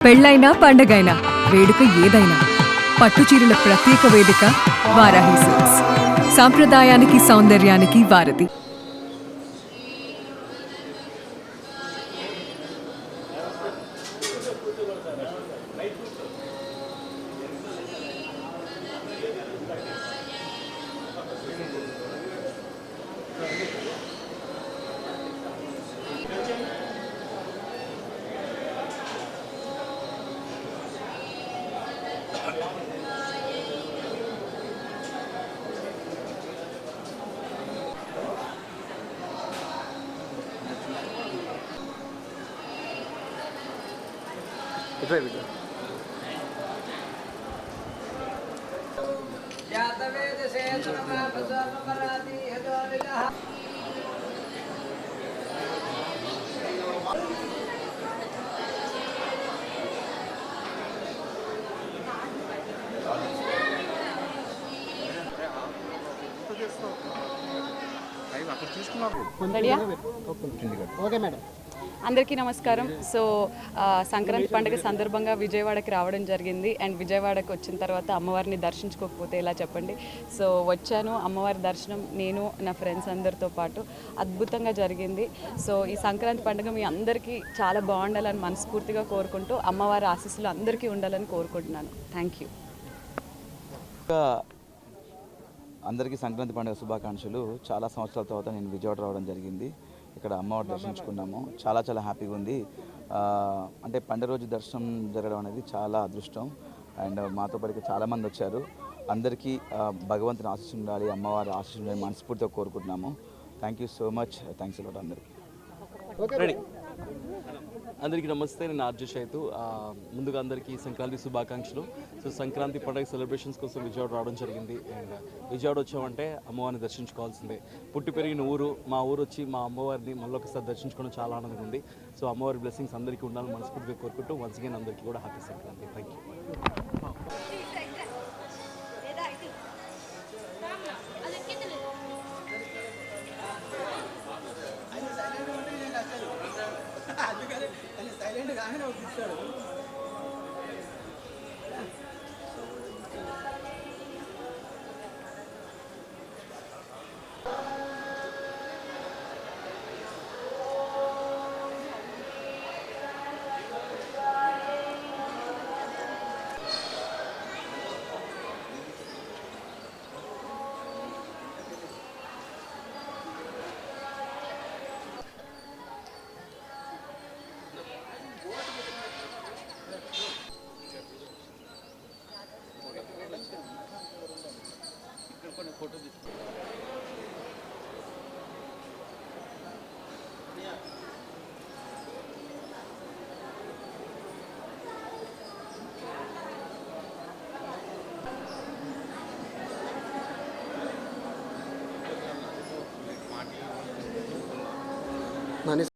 పెళ్ళైనా పండగైనా వేడుక ఏదైనా పట్టుచీరల ప్రత్యేక వేదిక వారాహి సిల్క్స్. సాంప్రదాయానికి సౌందర్యానికి వారధి. అందరికీ నమస్కారం. సో సంక్రాంతి పండుగ సందర్భంగా విజయవాడకి రావడం జరిగింది. అండ్ విజయవాడకి వచ్చిన తర్వాత అమ్మవారిని దర్శించుకోకపోతే ఎలా చెప్పండి. సో వచ్చాను, అమ్మవారి దర్శనం నేను నా ఫ్రెండ్స్ అందరితో పాటు అద్భుతంగా జరిగింది. సో ఈ సంక్రాంతి పండుగ మీ అందరికీ చాలా బాగుండాలని మనస్ఫూర్తిగా కోరుకుంటూ అమ్మవారి ఆశీస్సులు అందరికీ ఉండాలని కోరుకుంటున్నాను. Thank you. అందరికీ సంక్రాంతి పండుగ శుభాకాంక్షలు. చాలా సంవత్సరాల తర్వాత నేను విజయవాడ రావడం జరిగింది. ఇక్కడ అమ్మవారి దర్శించుకున్నాము. చాలా చాలా హ్యాపీగా ఉంది. అంటే పండుగ రోజు దర్శనం జరగడం అనేది చాలా అదృష్టం. అండ్ మాతో పాటు చాలామంది వచ్చారు. అందరికీ భగవంతుని ఆశీస్సులు ఉండాలి, అమ్మవారి ఆశీస్సులు ఉండాలి మనస్ఫూర్తిగా కోరుకుంటున్నాము. Thank you so much. Thanks a lot అందరికీ. అందరికీ నమస్తే. నేను ఆర్జే షైతు. ముందుగా అందరికీ సంక్రాంతి శుభాకాంక్షలు. సో సంక్రాంతి పండుగ సెలబ్రేషన్స్ కోసం విజయవాడ రావడం జరిగింది. అండ్ విజయవాడ వచ్చామంటే అమ్మవారిని దర్శించుకోవాల్సిందే. పుట్టి పెరిగిన ఊరు, మా ఊరు వచ్చి మా అమ్మవారిని మళ్ళీ ఒకసారి దర్శించుకోవడం చాలా ఆనందంగా ఉంది. సో అమ్మవారి బ్లెస్సింగ్స్ అందరికీ ఉండాలని మనస్ఫూర్తిగా కోరుకుంటూ వన్స్ అగైన్ అందరికీ కూడా హ్యాపీ సంక్రాంతి. Thank you.